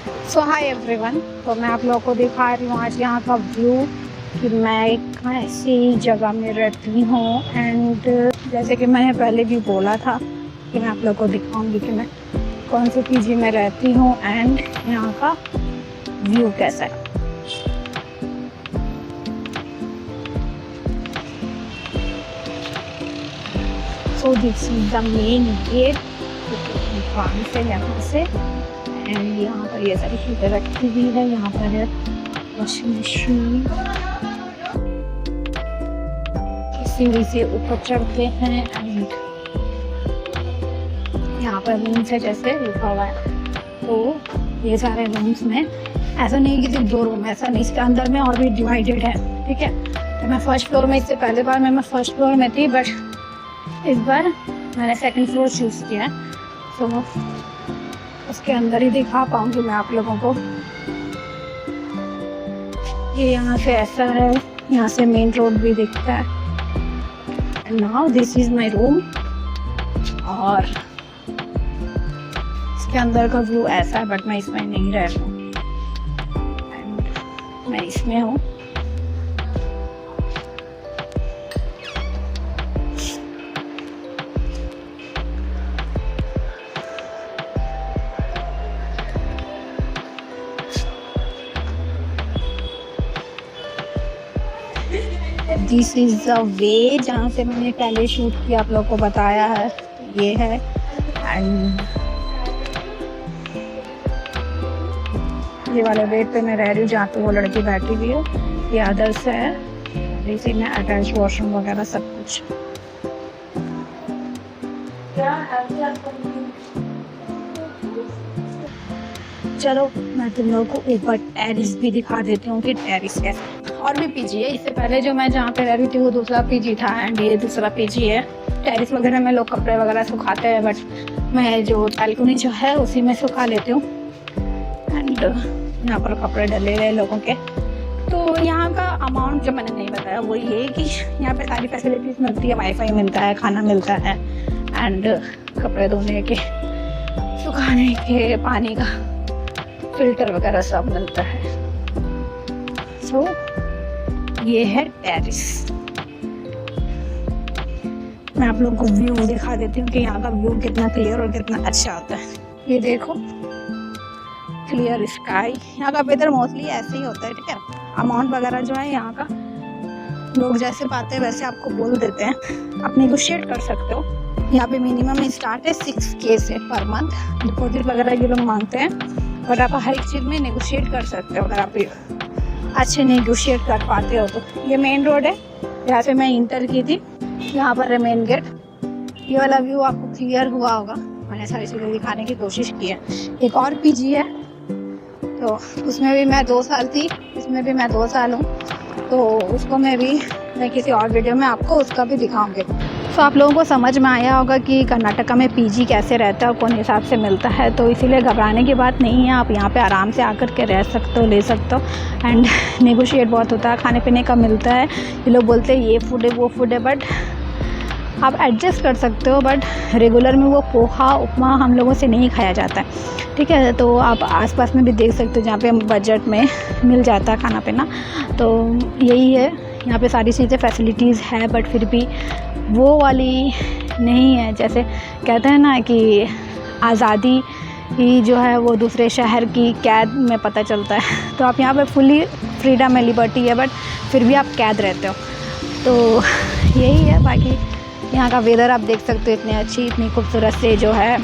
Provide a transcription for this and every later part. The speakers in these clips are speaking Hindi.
सो हाय एवरीवन, तो मैं आप लोगों को दिखा रही हूँ आज यहाँ का व्यू कि मैं एक ऐसी जगह में रहती हूँ। एंड जैसे कि मैंने पहले भी बोला था कि मैं आप लोगों को दिखाऊंगी कि मैं कौन सी पीजी में रहती हूँ एंड यहाँ का व्यू कैसा है। So this is the main gate, यहाँ से एंड यहाँ पर ये सारी चीज़ें रखी हुई है। यहाँ पर है वॉशिंग मशीन, सीढ़ी से ऊपर चढ़ते हैं एंड यहाँ पर रूम्स है जैसे लिखा हुआ है। तो ये सारे रूम्स में ऐसा नहीं कि सिर्फ 2 रूम, ऐसा नहीं, इसके अंदर में और भी डिवाइडेड है। ठीक है, तो मैं फर्स्ट फ्लोर में, इससे पहले बार मैं फर्स्ट फ्लोर में थी, बट इस बार मैंने सेकंड फ्लोर चूज़ किया है। तो उसके अंदर ही दिखा पाऊंगी मैं आप लोगों को। ये यहाँ से ऐसा है, यहाँ से मेन रोड भी दिखता है। And now this is my room और इसके अंदर का व्यू ऐसा है, बट मैं इसमें नहीं रह रही हूँ, मैं इसमें हूँ। दिस इज द वे जहाँ से मैंने पहले शूट किया, आप लोगों को बताया है ये है। एंड ये वाले बेड पे मैं रह रही हूँ जहाँ पे वो लड़की बैठी हुई है। ये अदर्स है, इसी में अटैच वॉशरूम वगैरह सब कुछ। चलो मैं तुम लोगों को ऊपर टेरिस भी दिखा देती हूँ कि टेरिस कैसे। और भी पीजी है, इससे पहले जो मैं जहाँ पे रह रही थी वो दूसरा पीजी था एंड ये दूसरा पीजी है। टेरिस वगैरह में लोग कपड़े वगैरह सुखाते हैं, बट मैं जो बालकनी जो है उसी में सुखा लेती हूँ। एंड यहाँ पर कपड़े डले हुए लोगों के। तो यहाँ का अमाउंट जो मैंने नहीं बताया वो ये कि यहाँ पे सारी फैसिलिटीज़ मिलती है, वाईफाई मिलता है, खाना मिलता है एंड कपड़े धोने के, सुखाने के, पानी का फिल्टर वगैरह सब मिलता है। सो ये है टेरिस। मैं आप लोगों को व्यू दिखा देती हूँ कि यहाँ का व्यू कितना क्लियर और कितना अच्छा होता है। ये देखो, क्लियर स्काई। यहाँ का वेदर मोस्टली ऐसे ही होता है। ठीक है, अमाउंट वगैरह जो है यहाँ का लोग जैसे पाते हैं वैसे आपको बोल देते हैं, आप नेगोशिएट कर सकते हो। यहाँ पे मिनिमम स्टार्ट है 6K से पर मंथ। डिपॉजिट वगैरह ये लोग मांगते हैं, बट आप हर एक चीज़ में नेगोशिएट कर सकते हो अगर आप अच्छे नेगोशिएट कर पाते हो तो। ये मेन रोड है जहाँ से मैं इंटर की थी, यहाँ पर है मेन गेट। ये वाला व्यू आपको क्लियर हुआ होगा, मैंने सारी चीज़ें दिखाने की कोशिश की है। एक और पीजी है, तो उसमें भी मैं 2 साल थी, इसमें भी मैं 2 साल हूँ, तो उसको मैं किसी और वीडियो में आपको उसका भी दिखाऊंगी। तो आप लोगों को समझ में आया होगा कि कर्नाटका में पीजी कैसे रहता है और कौन हिसाब से मिलता है। तो इसीलिए घबराने की बात नहीं है, आप यहाँ पे आराम से आकर के रह सकते हो, ले सकते हो। एंड नेगोशिएट बहुत होता है, खाने पीने का मिलता है। ये लोग बोलते हैं ये फूड है वो फूड है, बट आप एडजस्ट कर सकते हो। बट रेगुलर में वो पोहा उपमा हम लोगों से नहीं खाया जाता है। ठीक है, तो आप आसपास में भी देख सकते हो जहाँ पे बजट में मिल जाता है खाना पीना। तो यही है, यहाँ पे सारी चीज़ें फैसिलिटीज़ है, बट फिर भी वो वाली नहीं है। जैसे कहते हैं ना कि आज़ादी ही जो है वो दूसरे शहर की कैद में पता चलता है। तो आप यहाँ पे फुली फ्रीडम है, लिबर्टी है, बट फिर भी आप कैद रहते हो। तो यही है। बाकी यहाँ का वेदर आप देख सकते हो, इतनी खूबसूरत से जो है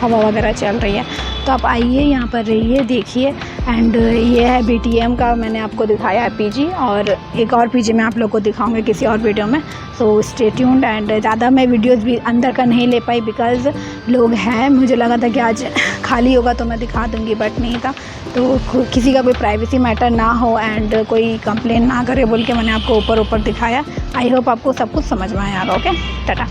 हवा वगैरह चल रही है। तो आप आइए, यहाँ पर रहिए, देखिए। एंड ये है BTM का, मैंने आपको दिखाया है पीजी, और एक और पीजी मैं आप लोग को दिखाऊंगी किसी और वीडियो में। So stay tuned. एंड ज़्यादा मैं वीडियोस भी अंदर का नहीं ले पाई बिकॉज़ लोग हैं, मुझे लगा था कि आज खाली होगा तो मैं दिखा दूँगी, बट नहीं था। तो किसी का कोई प्राइवेसी मैटर ना हो एंड कोई कंप्लेन ना करे बोल के मैंने आपको ऊपर दिखाया। आई होप आपको सब कुछ समझ में आया होगा। ओके, टाटा।